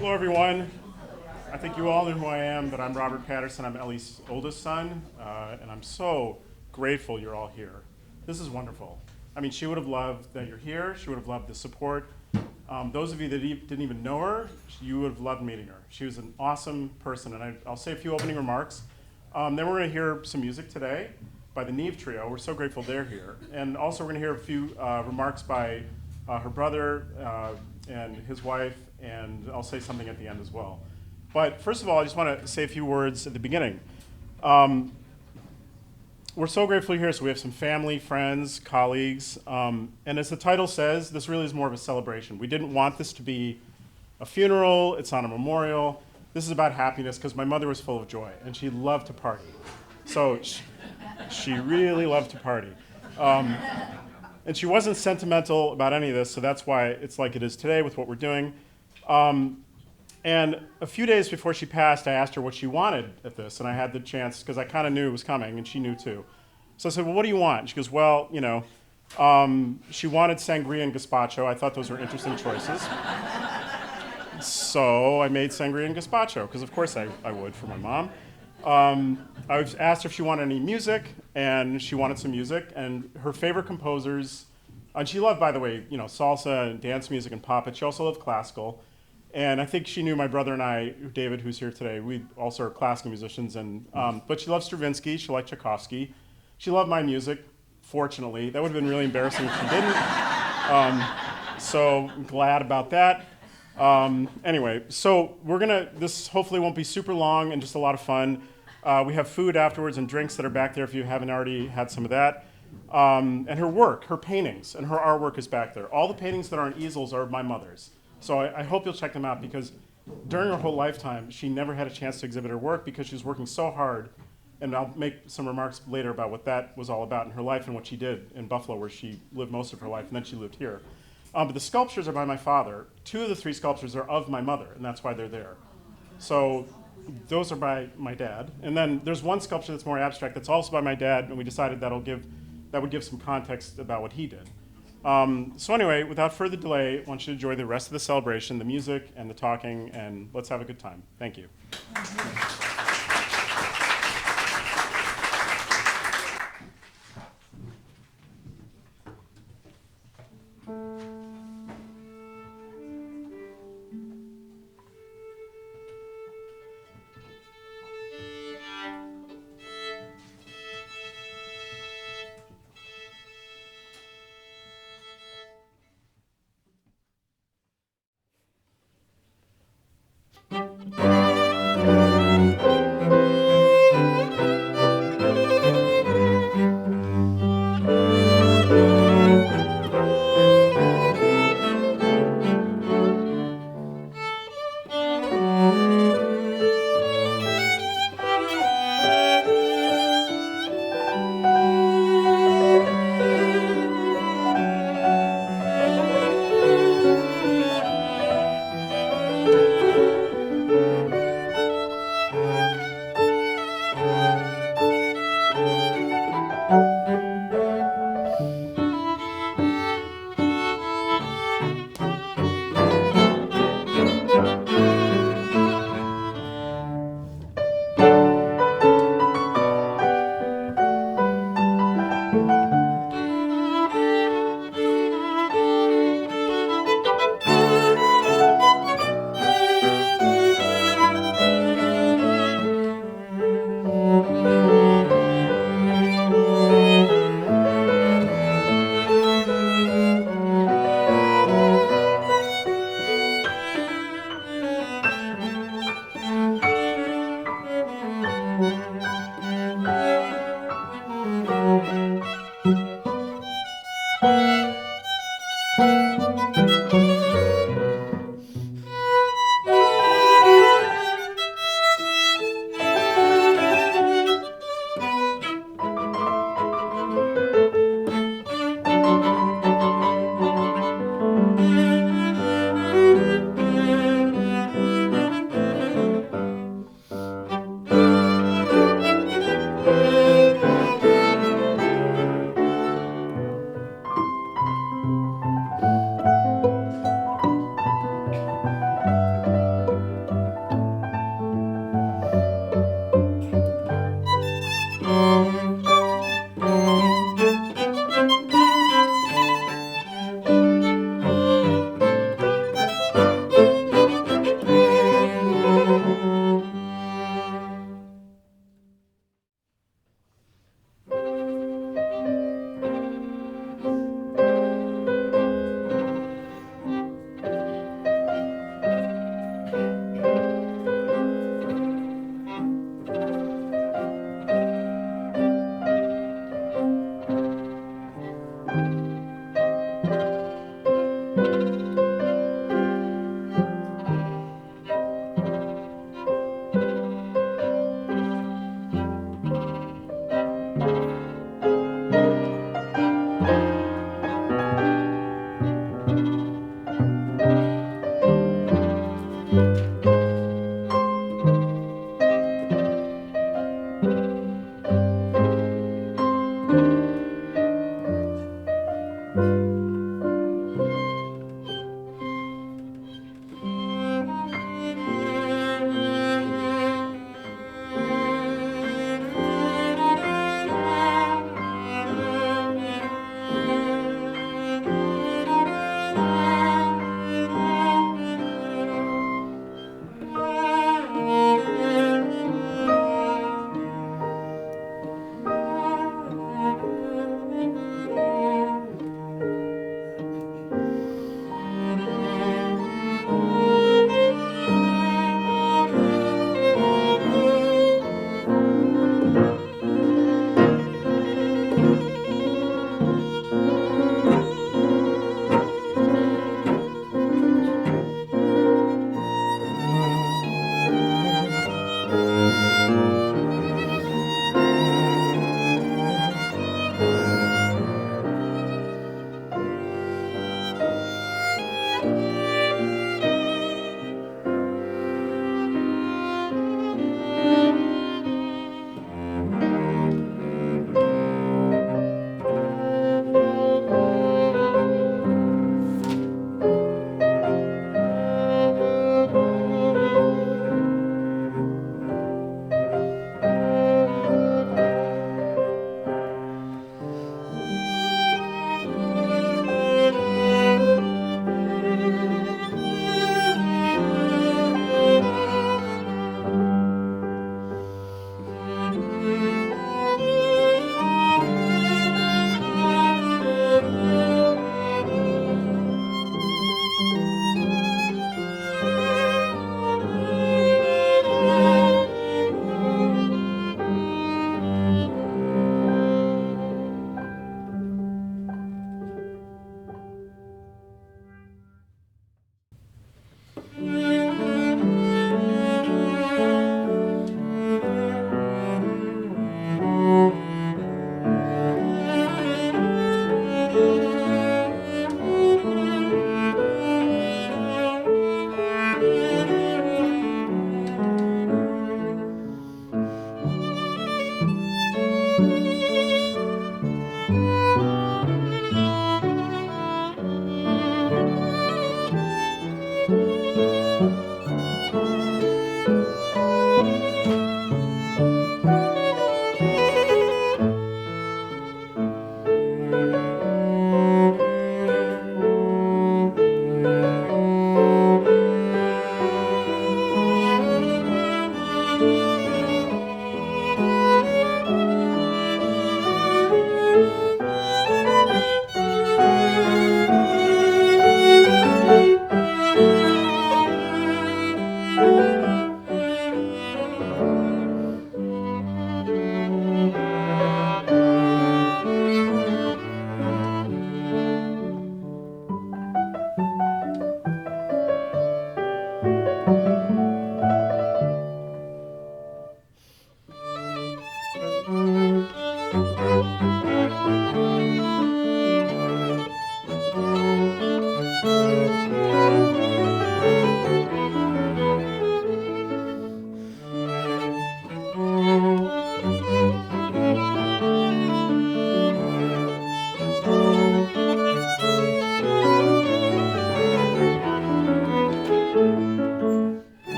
Hello, everyone. I think you all know who I am, but I'm Robert Paterson. I'm Ellie's oldest son, and I'm so grateful you're all here. This is wonderful. I mean, she would have loved that you're here. She would have loved the support. Those of you that didn't even know her, you would have loved meeting her. She was an awesome person, and I'll say a few opening remarks. Then we're going to hear some music today by the NEAVE Trio. We're so grateful they're here. And also we're going to hear a few remarks by her brother and his wife, and I'll say something at the end as well. But first of all, I just want to say a few words at the beginning. We're so grateful you're here. So we have some family, friends, colleagues, and as the title says, this really is more of a celebration. We didn't want this to be a funeral. It's not a memorial. This is about happiness because my mother was full of joy, and she loved to party. So she really loved to party. And she wasn't sentimental about any of this, so that's why it's like it is today with what we're doing. And a few days before she passed, I asked her what she wanted at this, and I had the chance, because I kind of knew it was coming, and she knew too. So I said, well, what do you want? And she goes, well, you know, she wanted sangria and gazpacho. I thought those were interesting choices. So I made sangria and gazpacho, because of course I would for my mom. I asked her if she wanted any music, and she wanted some music, and her favorite composers, and she loved, by the way, you know, salsa and dance music and pop, but she also loved classical. And I think she knew my brother and I, David, who's here today, we also are classical musicians, and but she loved Stravinsky, she liked Tchaikovsky. She loved my music, fortunately. That would have been really embarrassing if she didn't. So I'm glad about that. Anyway, so this hopefully won't be super long and just a lot of fun. We have food afterwards and drinks that are back there if you haven't already had some of that. And her work, her paintings, and her artwork is back there. All the paintings that are on easels are my mother's. So I hope you'll check them out, because during her whole lifetime, she never had a chance to exhibit her work because she was working so hard. And I'll make some remarks later about what that was all about in her life and what she did in Buffalo, where she lived most of her life, and then she lived here. But the sculptures are by my father. 2 of the 3 sculptures are of my mother, and that's why they're there. So those are by my dad. And then there's one sculpture that's more abstract that's also by my dad, and we decided that would give some context about what he did. So anyway, without further delay, I want you to enjoy the rest of the celebration, the music and the talking, and let's have a good time. Thank you.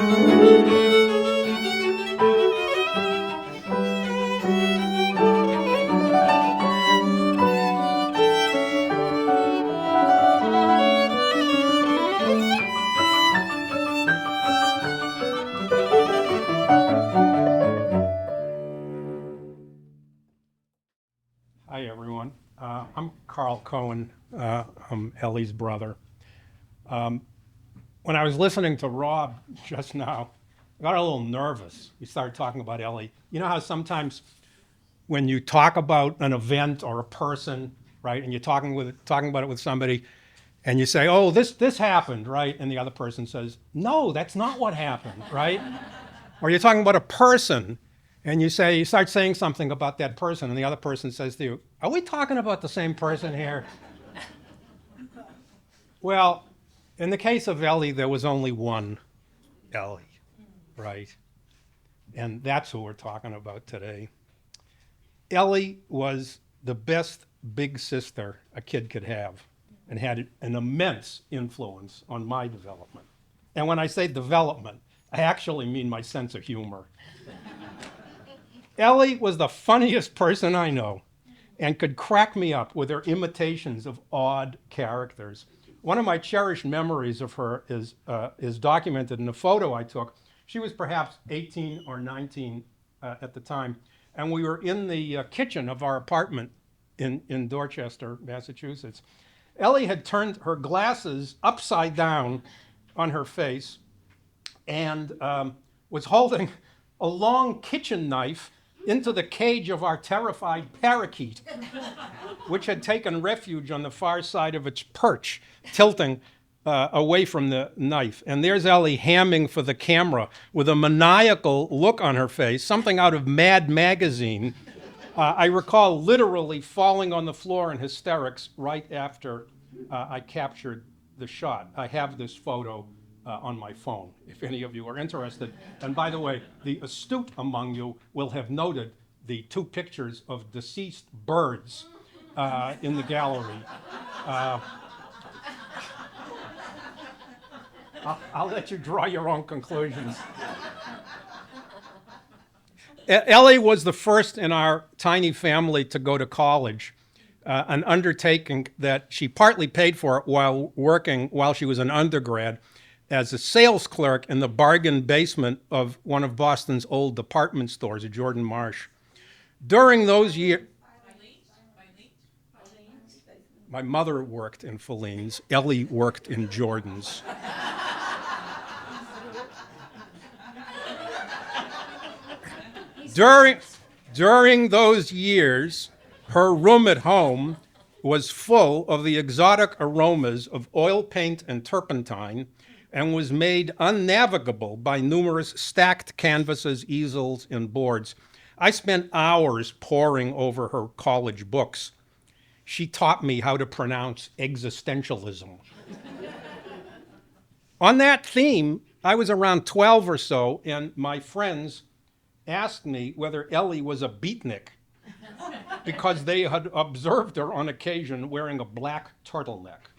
Hi, everyone. I'm Mikhail Cohen. I'm Ellie's brother. When I was listening to Rob just now, I got a little nervous. We started talking about Ellie. You know how sometimes when you talk about an event or a person, right, and you're talking about it with somebody, and you say, "Oh, this happened," right, and the other person says, "No, that's not what happened," right? Or you're talking about a person, and you start saying something about that person, and the other person says to you, "Are we talking about the same person here?" Well, in the case of Ellie, there was only one Ellie, right? And that's who we're talking about today. Ellie was the best big sister a kid could have and had an immense influence on my development. And when I say development, I actually mean my sense of humor. Ellie was the funniest person I know and could crack me up with her imitations of odd characters. One of my cherished memories of her is documented in a photo I took. She was perhaps 18 or 19 at the time, and we were in the kitchen of our apartment in Dorchester, Massachusetts. Ellie had turned her glasses upside down on her face and was holding a long kitchen knife into the cage of our terrified parakeet, which had taken refuge on the far side of its perch, tilting away from the knife. And there's Ellie hamming for the camera with a maniacal look on her face, something out of Mad Magazine. I recall literally falling on the floor in hysterics right after I captured the shot. I have this photo on my phone, if any of you are interested. And by the way, the astute among you will have noted the two pictures of deceased birds in the gallery. I'll let you draw your own conclusions. Ellie was the first in our tiny family to go to college, an undertaking that she partly paid for while she was an undergrad as a sales clerk in the bargain basement of one of Boston's old department stores, at Jordan Marsh. During those years, my mother worked in Feline's, Ellie worked in Jordan's. During those years, her room at home was full of the exotic aromas of oil paint and turpentine, and was made unnavigable by numerous stacked canvases, easels, and boards. I spent hours poring over her college books. She taught me how to pronounce existentialism. On that theme, I was around 12 or so, and my friends asked me whether Ellie was a beatnik because they had observed her on occasion wearing a black turtleneck.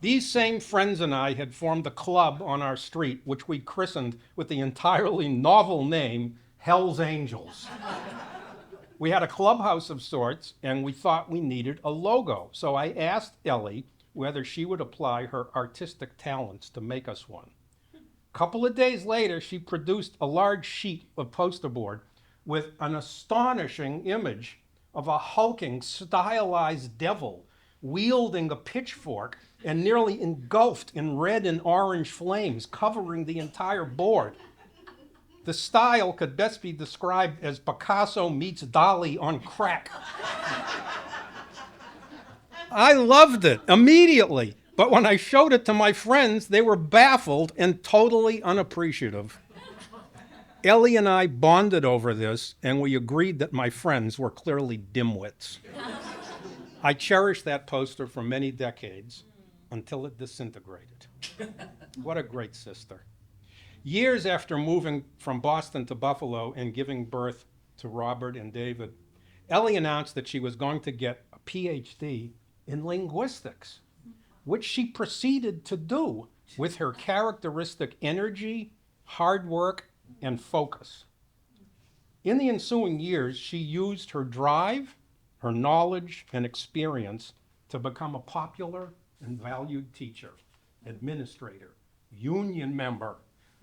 These same friends and I had formed a club on our street, which we christened with the entirely novel name, Hell's Angels. We had a clubhouse of sorts, and we thought we needed a logo. So I asked Ellie whether she would apply her artistic talents to make us one. A couple of days later, she produced a large sheet of poster board with an astonishing image of a hulking, stylized devil wielding a pitchfork and nearly engulfed in red and orange flames, covering the entire board. The style could best be described as Picasso meets Dali on crack. I loved it immediately, but when I showed it to my friends, they were baffled and totally unappreciative. Ellie and I bonded over this, and we agreed that my friends were clearly dimwits. I cherished that poster for many decades until it disintegrated. What a great sister. Years after moving from Boston to Buffalo and giving birth to Robert and David, Ellie announced that she was going to get a PhD in linguistics, which she proceeded to do with her characteristic energy, hard work, and focus. In the ensuing years, she used her drive, her knowledge, and experience to become a popular and valued teacher, administrator, union member,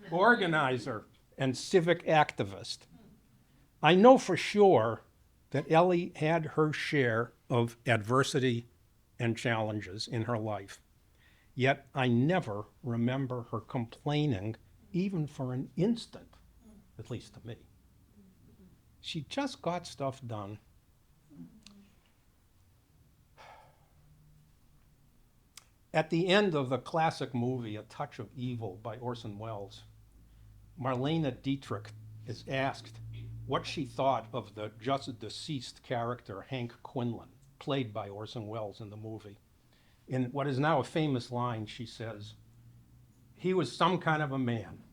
organizer, and civic activist. I know for sure that Ellie had her share of adversity and challenges in her life. Yet I never remember her complaining, even for an instant, at least to me. She just got stuff done. At the end of the classic movie, A Touch of Evil by Orson Welles, Marlene Dietrich is asked what she thought of the just deceased character Hank Quinlan, played by Orson Welles in the movie. In what is now a famous line, she says, "He was some kind of a man."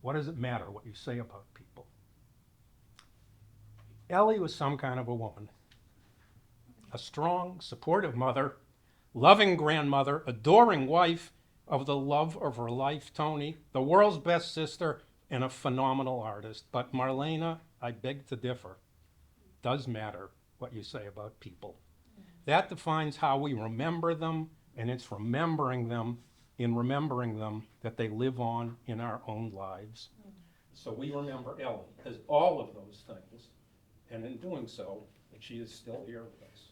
What does it matter what you say about people? Ellie was some kind of a woman. A strong, supportive mother, loving grandmother, adoring wife of the love of her life, Tony, the world's best sister, and a phenomenal artist. But Marlena, I beg to differ. Does matter what you say about people. That defines how we remember them, and it's remembering them that they live on in our own lives. So we remember Ellie as all of those things, and in doing so, that she is still here with us.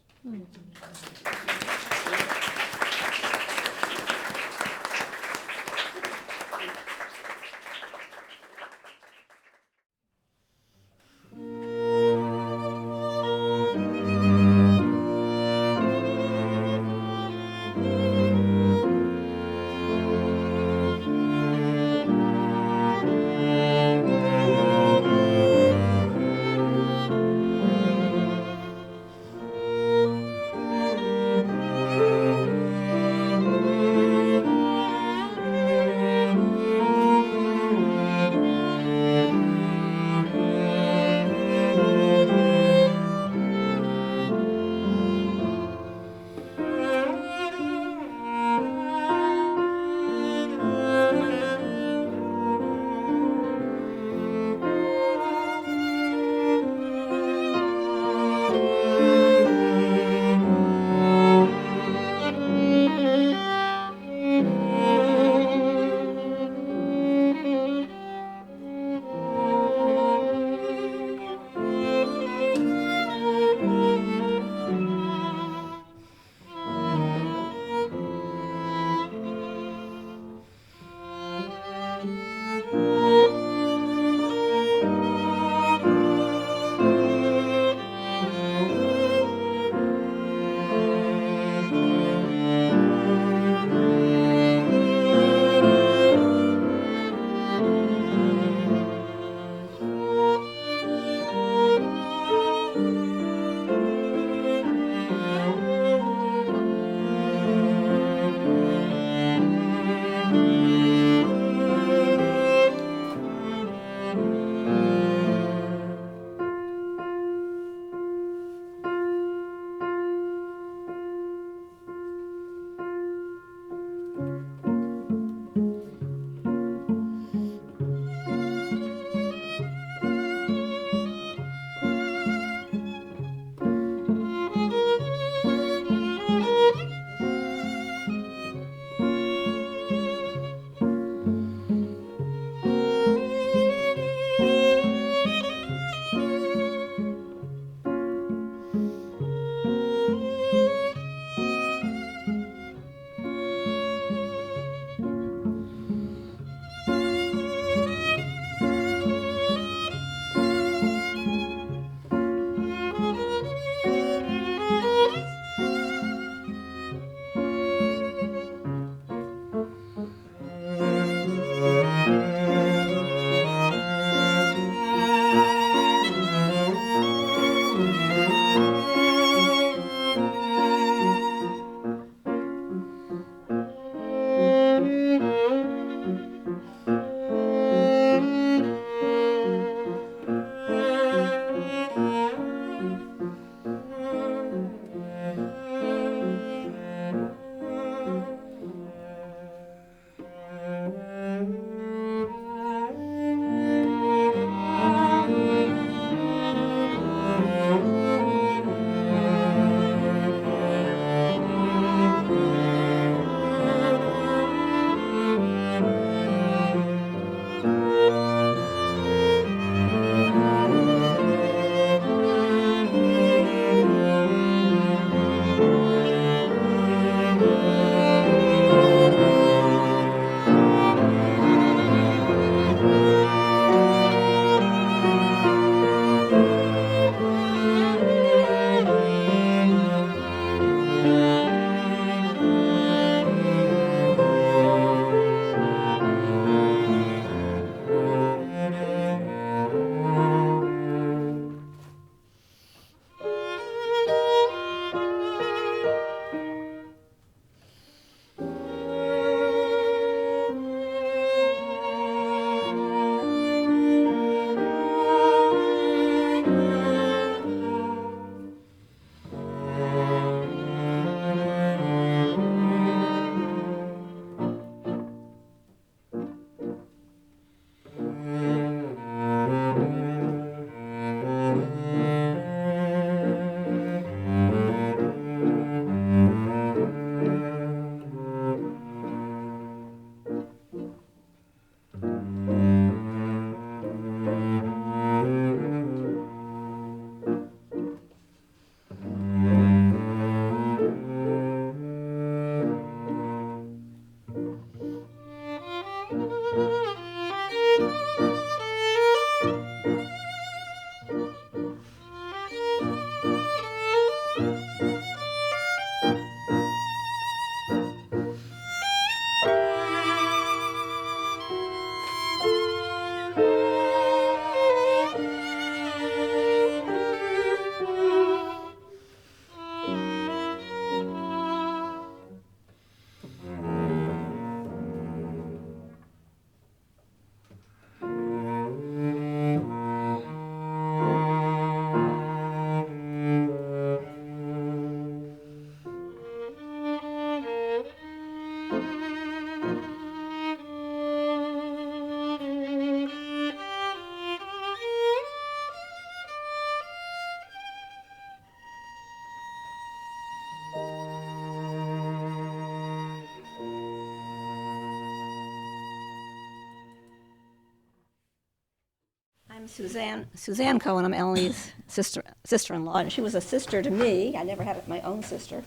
I'm Suzanne Cohen. I'm Ellie's sister-in-law, and she was a sister to me. I never had my own sister.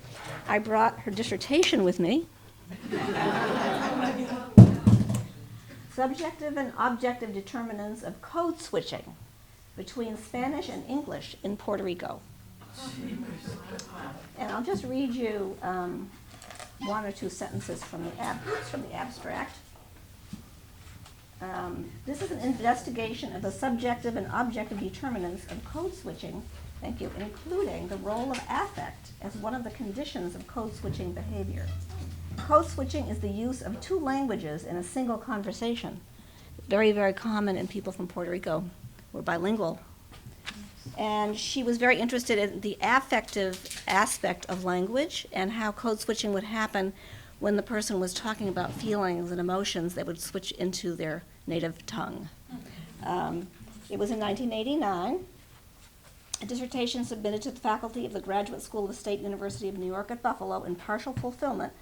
I brought her dissertation with me. Subjective and objective determinants of code switching between Spanish and English in Puerto Rico. And I'll just read you one or two sentences from the abstract. This is an investigation of the subjective and objective determinants of code switching, thank you, including the role of affect as one of the conditions of code switching behavior. Code switching is the use of two languages in a single conversation. Very, very common in people from Puerto Rico who are bilingual. And she was very interested in the affective aspect of language and how code switching would happen when the person was talking about feelings and emotions. They would switch into their native tongue. It was in 1989. A dissertation submitted to the faculty of the Graduate School of the State University of New York at Buffalo in partial fulfillment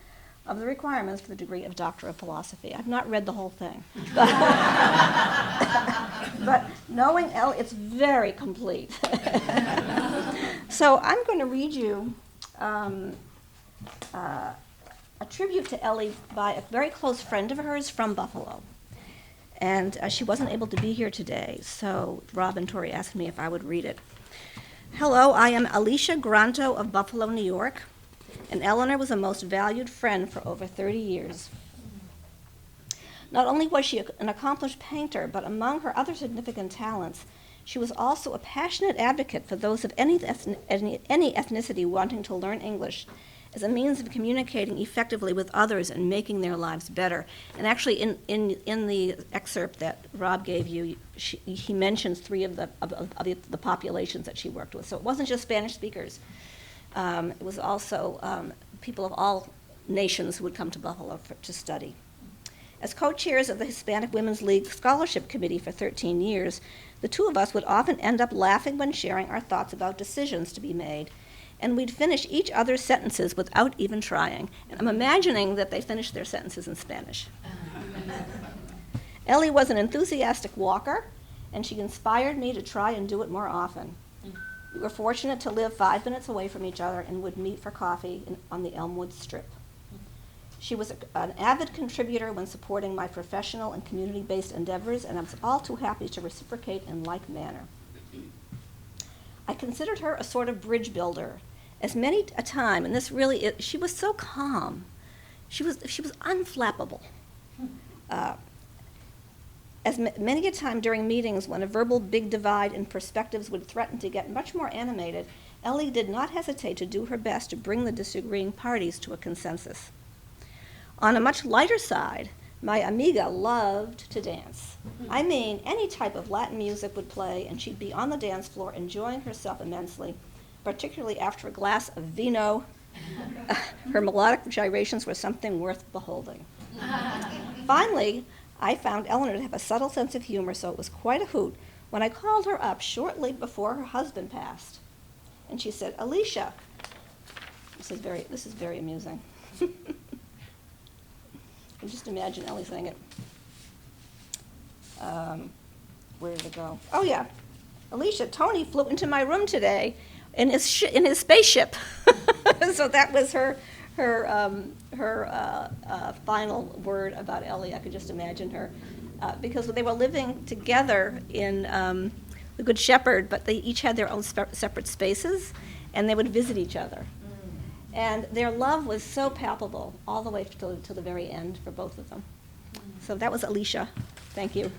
of the requirements for the degree of Doctor of Philosophy. I've not read the whole thing. But knowing Ellie, it's very complete. So I'm going to read you a tribute to Ellie by a very close friend of hers from Buffalo. And she wasn't able to be here today, so Rob and Tori asked me if I would read it. Hello, I am Alicia Granto of Buffalo, New York, and Eleanor was a most valued friend for over 30 years. Not only was she an accomplished painter, but among her other significant talents, she was also a passionate advocate for those of any ethnicity wanting to learn English as a means of communicating effectively with others and making their lives better. And actually, in the excerpt that Rob gave you, he mentions three of the populations that she worked with. So it wasn't just Spanish speakers. It was also people of all nations who would come to Buffalo to study. As co-chairs of the Hispanic Women's League Scholarship Committee for 13 years, the two of us would often end up laughing when sharing our thoughts about decisions to be made. And we'd finish each other's sentences without even trying. And I'm imagining that they finished their sentences in Spanish. Ellie was an enthusiastic walker, and she inspired me to try and do it more often. We were fortunate to live 5 minutes away from each other and would meet for coffee on the Elmwood Strip. She was an avid contributor when supporting my professional and community-based endeavors, and I was all too happy to reciprocate in like manner. I considered her a sort of bridge builder, as many a time, and this really is, she was so calm. She was unflappable. Many a time during meetings when a verbal big divide in perspectives would threaten to get much more animated, Ellie did not hesitate to do her best to bring the disagreeing parties to a consensus. On a much lighter side, my amiga loved to dance. I mean, any type of Latin music would play, and she'd be on the dance floor enjoying herself immensely, particularly after a glass of vino. Her melodic gyrations were something worth beholding. Finally, I found Eleanor to have a subtle sense of humor, so it was quite a hoot when I called her up shortly before her husband passed. And she said, Alicia, this is very amusing. And just imagine Ellie saying it. Where did it go? Oh yeah, Alicia, Tony flew into my room today in his spaceship. So that was her final word about Ellie. I could just imagine her, because they were living together in the Good Shepherd, but they each had their own separate spaces, and they would visit each other. And their love was so palpable all the way to the very end for both of them. So that was Alicia. Thank you.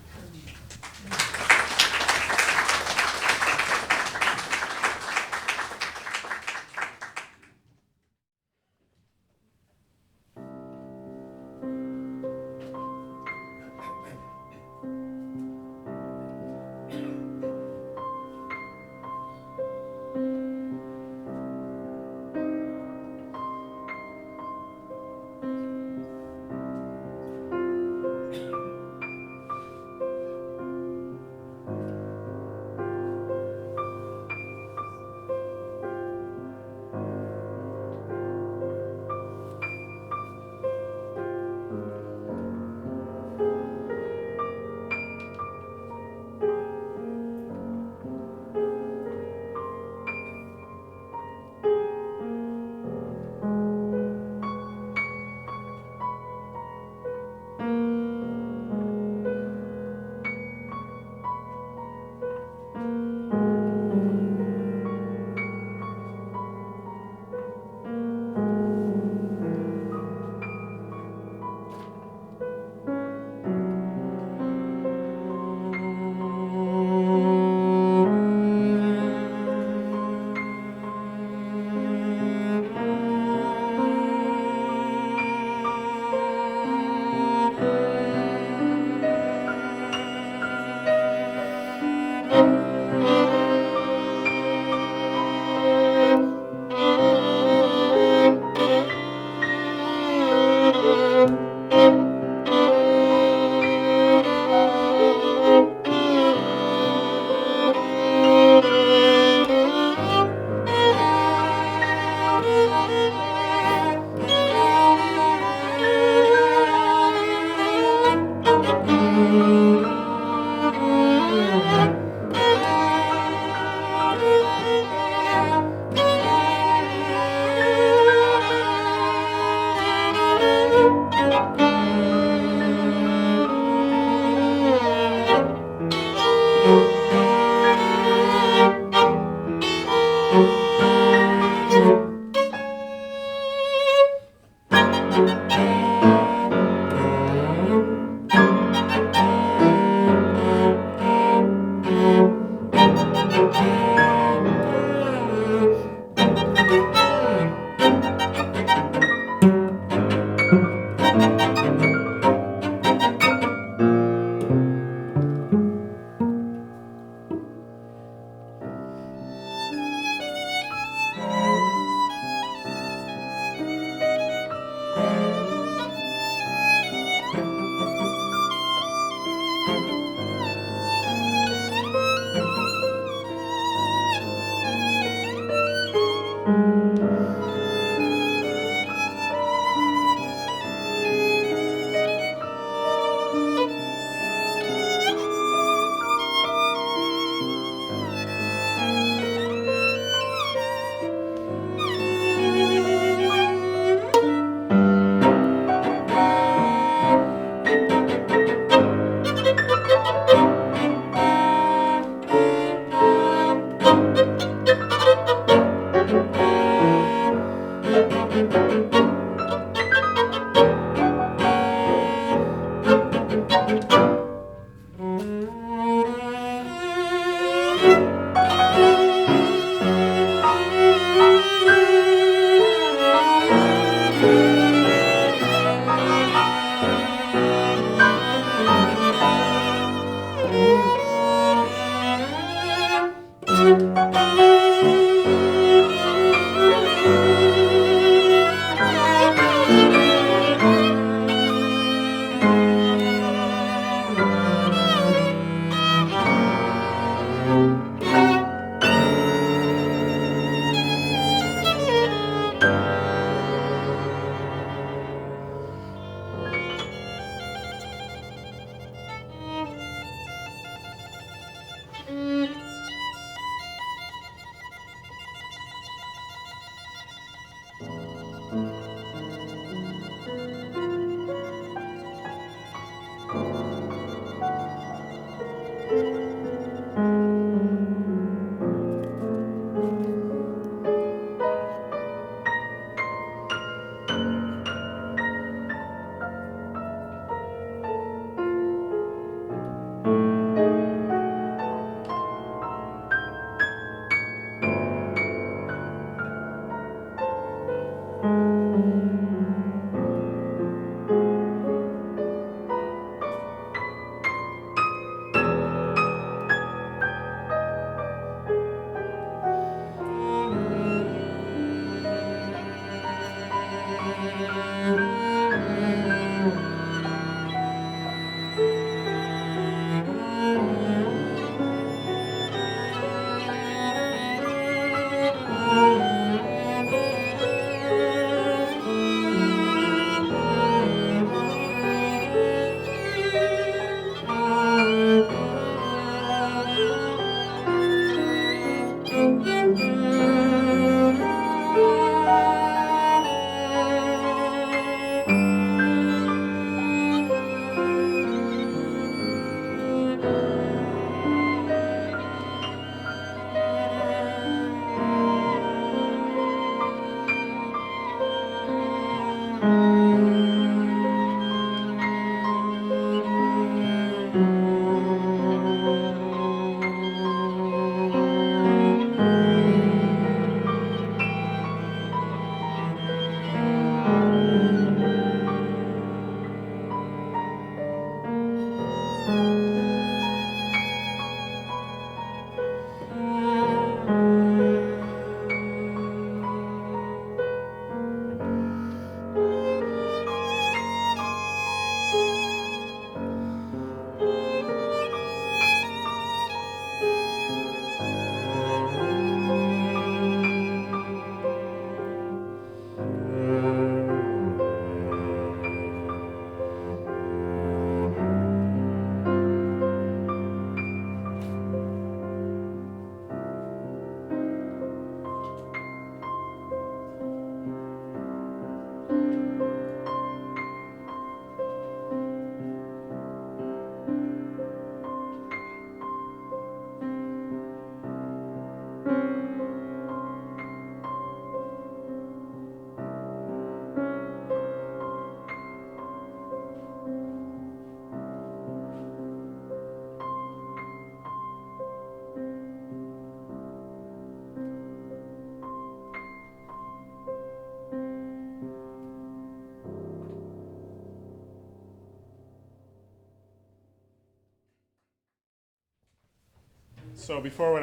So before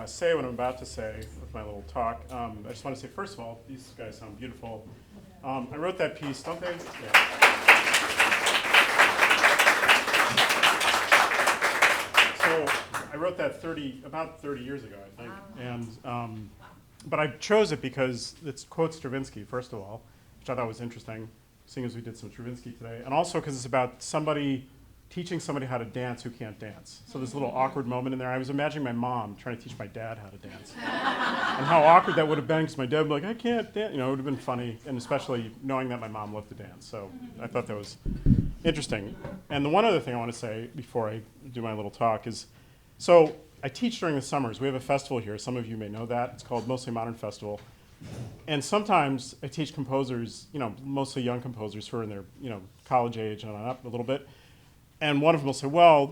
say what I'm about to say with my little talk, I just want to say, first of all, these guys sound beautiful. I wrote that piece, don't they? Yeah. So I wrote that about 30 years ago, I think. And, but I chose it because it quotes Stravinsky, first of all, which I thought was interesting, seeing as we did some Stravinsky today. And also because it's about teaching somebody how to dance who can't dance. So there's a little awkward moment in there. I was imagining my mom trying to teach my dad how to dance. And how awkward that would have been, because my dad would be like, I can't dance. You know, it would have been funny, and especially knowing that my mom loved to dance. So I thought that was interesting. And the one other thing I want to say before I do my little talk is, so I teach during the summers. We have a festival here. Some of you may know that. It's called Mostly Modern Festival. And sometimes I teach composers, mostly young composers who are in their, college age and up a little bit. And one of them will say, well,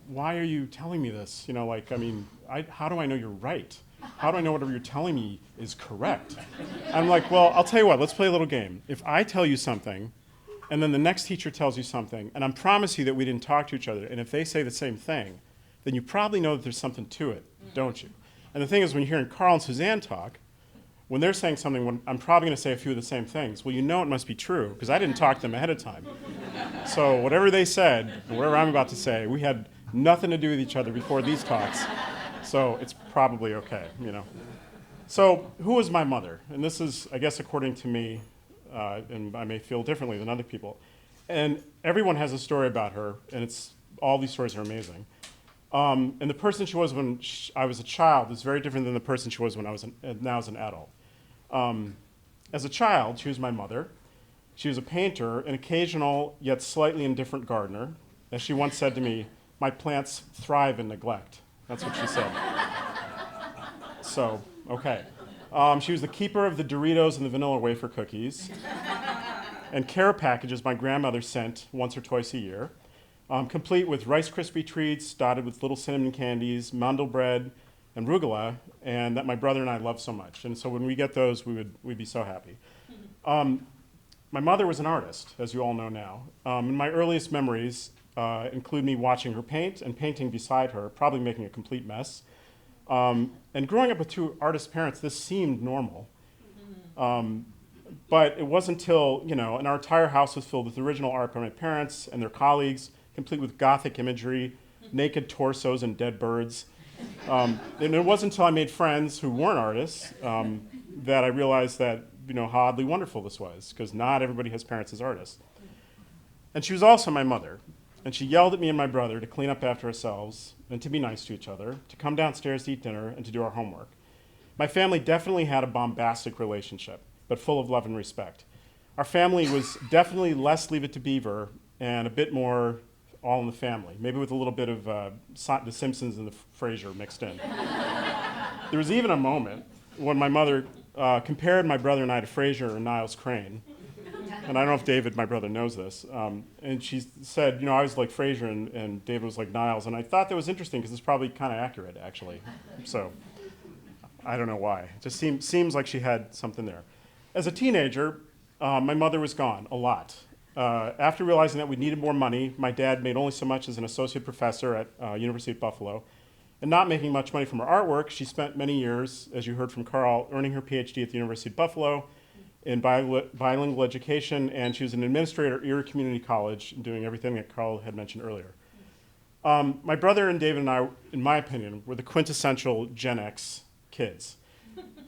why are you telling me this? How do I know you're right? How do I know whatever you're telling me is correct? I'm like, well, I'll tell you what, let's play a little game. If I tell you something, and then the next teacher tells you something, and I promise you that we didn't talk to each other, and if they say the same thing, then you probably know that there's something to it, don't you? And the thing is, when you're hearing Carl and Suzanne talk, when they're saying something, I'm probably going to say a few of the same things. Well, you know it must be true, because I didn't talk to them ahead of time. So whatever they said, or whatever I'm about to say, we had nothing to do with each other before these talks. So it's probably okay, So who was my mother? And this is, I guess, according to me, and I may feel differently than other people. And everyone has a story about her, and all these stories are amazing. And the person she was when I was a child is very different than the person she was when I was now as an adult. As a child, she was my mother. She was a painter, an occasional yet slightly indifferent gardener. As she once said to me, my plants thrive in neglect. That's what she said. So, okay. She was the keeper of the Doritos and the vanilla wafer cookies, and care packages my grandmother sent once or twice a year, complete with Rice Krispie treats dotted with little cinnamon candies, mandel bread, and rugula, and that my brother and I love so much. And so when we get those, we'd be so happy. My mother was an artist, as you all know now. And my earliest memories include me watching her paint and painting beside her, probably making a complete mess. And growing up with two artist parents, this seemed normal. But it wasn't until, and our entire house was filled with original art by my parents and their colleagues, complete with Gothic imagery, naked torsos and dead birds. And it wasn't until I made friends who weren't artists that I realized that, how oddly wonderful this was, because not everybody has parents as artists. And she was also my mother. And she yelled at me and my brother to clean up after ourselves and to be nice to each other, to come downstairs to eat dinner and to do our homework. My family definitely had a bombastic relationship, but full of love and respect. Our family was definitely less Leave It to Beaver and a bit more All in the Family, maybe with a little bit of The Simpsons and the Frasier mixed in. There was even a moment when my mother compared my brother and I to Frasier and Niles Crane. And I don't know if David, my brother, knows this. And she said, I was like Frasier and David was like Niles. And I thought that was interesting because it's probably kind of accurate, actually. So I don't know why. It just seems like she had something there. As a teenager, my mother was gone a lot. After realizing that we needed more money, my dad made only so much as an associate professor at University of Buffalo. And not making much money from her artwork, she spent many years, as you heard from Carl, earning her PhD at the University of Buffalo in bilingual education, and she was an administrator at Erie Community College, doing everything that Carl had mentioned earlier. My brother and David and I, in my opinion, were the quintessential Gen X kids.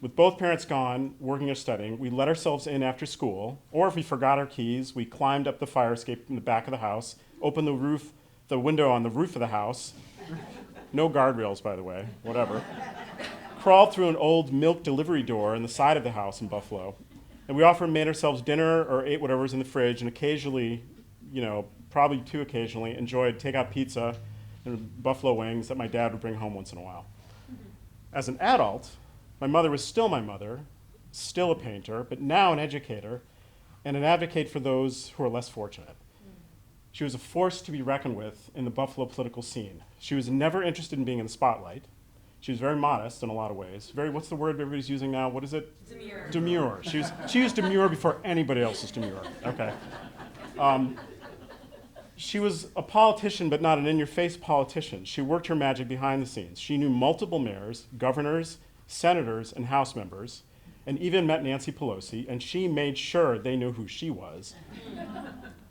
With both parents gone, working or studying, we let ourselves in after school, or if we forgot our keys, we climbed up the fire escape in the back of the house, opened the window on the roof of the house, no guardrails, by the way, whatever, crawled through an old milk delivery door in the side of the house in Buffalo, and we often made ourselves dinner or ate whatever was in the fridge, and occasionally, probably too occasionally, enjoyed takeout pizza and buffalo wings that my dad would bring home once in a while. As an adult, my mother was still my mother, still a painter, but now an educator and an advocate for those who are less fortunate. She was a force to be reckoned with in the Buffalo political scene. She was never interested in being in the spotlight. She was very modest in a lot of ways. What's the word everybody's using now? What is it? Demure. Demure. She used demure before anybody else used demure. Okay. She was a politician, but not an in-your-face politician. She worked her magic behind the scenes. She knew multiple mayors, governors, senators, and House members, and even met Nancy Pelosi, and she made sure they knew who she was.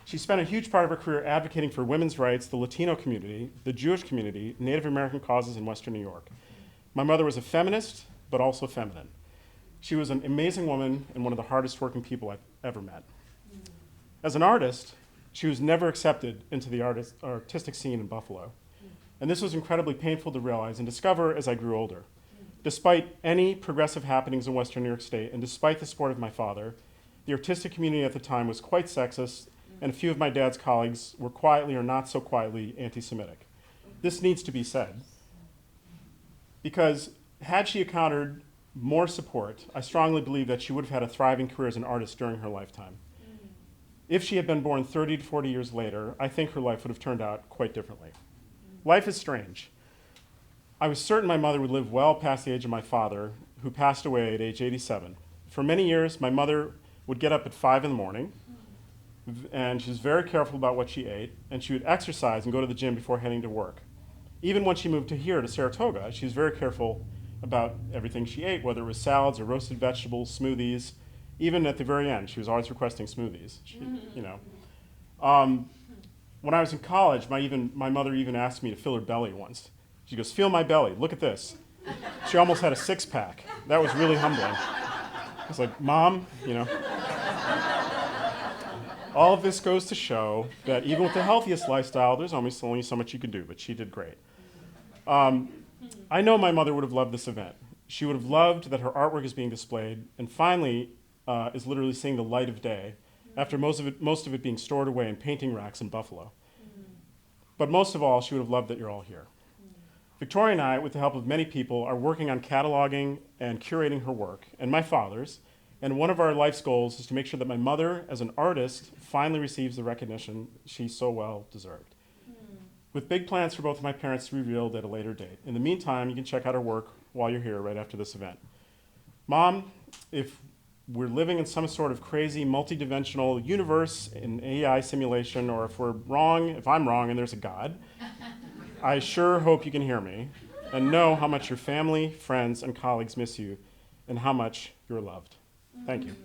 She spent a huge part of her career advocating for women's rights, the Latino community, the Jewish community, Native American causes in Western New York. My mother was a feminist, but also feminine. She was an amazing woman and one of the hardest working people I've ever met. As an artist, she was never accepted into the artistic scene in Buffalo. And this was incredibly painful to realize and discover as I grew older. Despite any progressive happenings in Western New York State, and despite the support of my father, the artistic community at the time was quite sexist, and a few of my dad's colleagues were quietly or not so quietly anti-Semitic. This needs to be said, because had she encountered more support, I strongly believe that she would have had a thriving career as an artist during her lifetime. If she had been born 30 to 40 years later, I think her life would have turned out quite differently. Life is strange. I was certain my mother would live well past the age of my father, who passed away at age 87. For many years, my mother would get up at 5 in the morning, and she was very careful about what she ate, and she would exercise and go to the gym before heading to work. Even when she moved to Saratoga, she was very careful about everything she ate, whether it was salads or roasted vegetables, smoothies. Even at the very end, she was always requesting smoothies. When I was in college, my mother even asked me to fill her belly once. She goes, "Feel my belly, look at this." She almost had a six-pack. That was really humbling. I was like, "Mom, all of this goes to show that even with the healthiest lifestyle, there's almost only so much you can do," but she did great. I know my mother would have loved this event. She would have loved that her artwork is being displayed, and finally is literally seeing the light of day, after most of it being stored away in painting racks in Buffalo. But most of all, she would have loved that you're all here. Victoria and I, with the help of many people, are working on cataloging and curating her work, and my father's, and one of our life's goals is to make sure that my mother, as an artist, finally receives the recognition she so well deserved. With big plans for both of my parents to be revealed at a later date. In the meantime, you can check out our work while you're here right after this event. Mom, if we're living in some sort of crazy multidimensional universe in AI simulation, or if I'm wrong and there's a God, I sure hope you can hear me and know how much your family, friends, and colleagues miss you and how much you're loved. Thank you.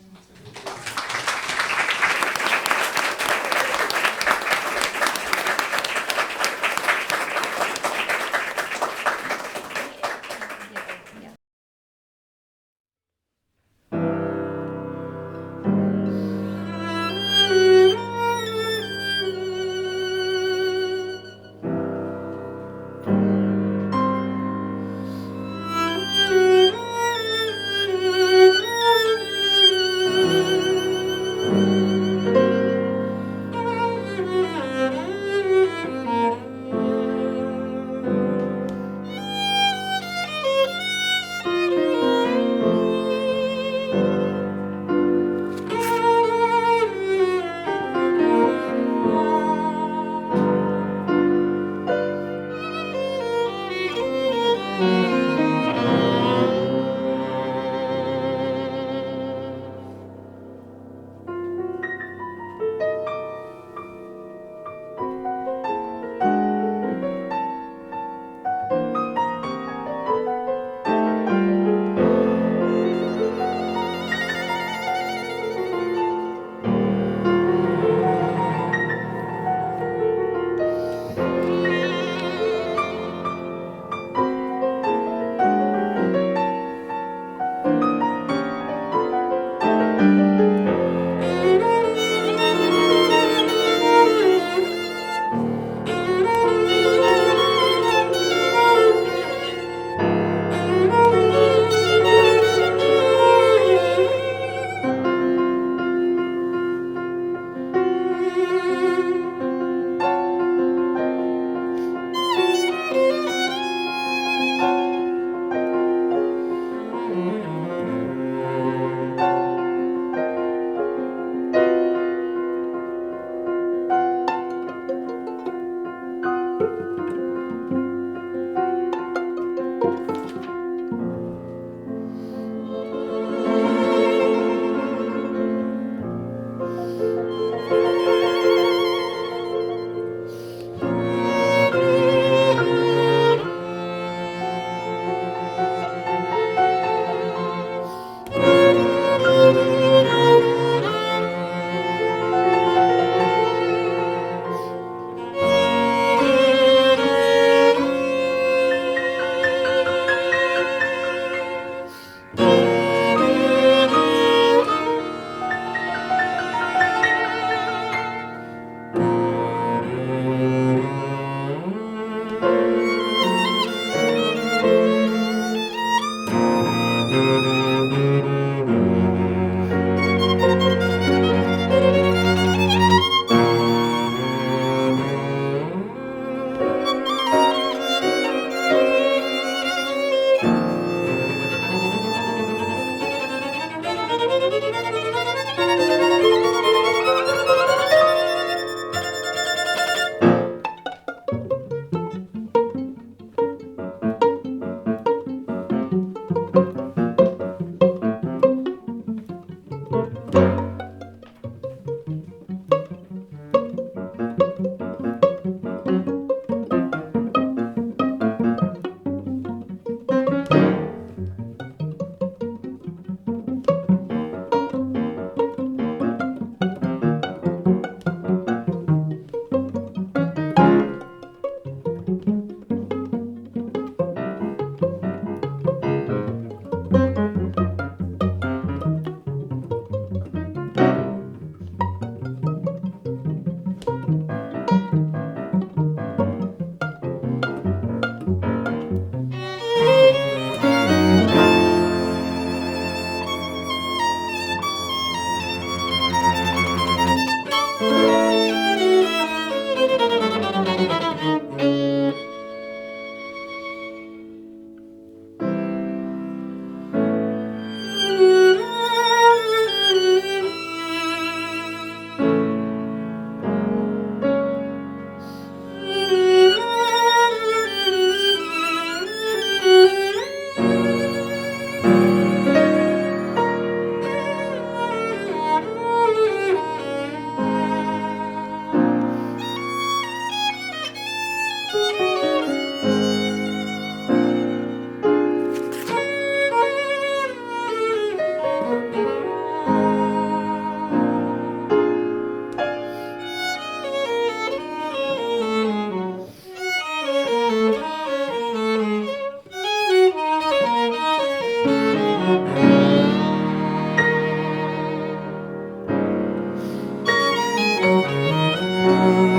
Thank you.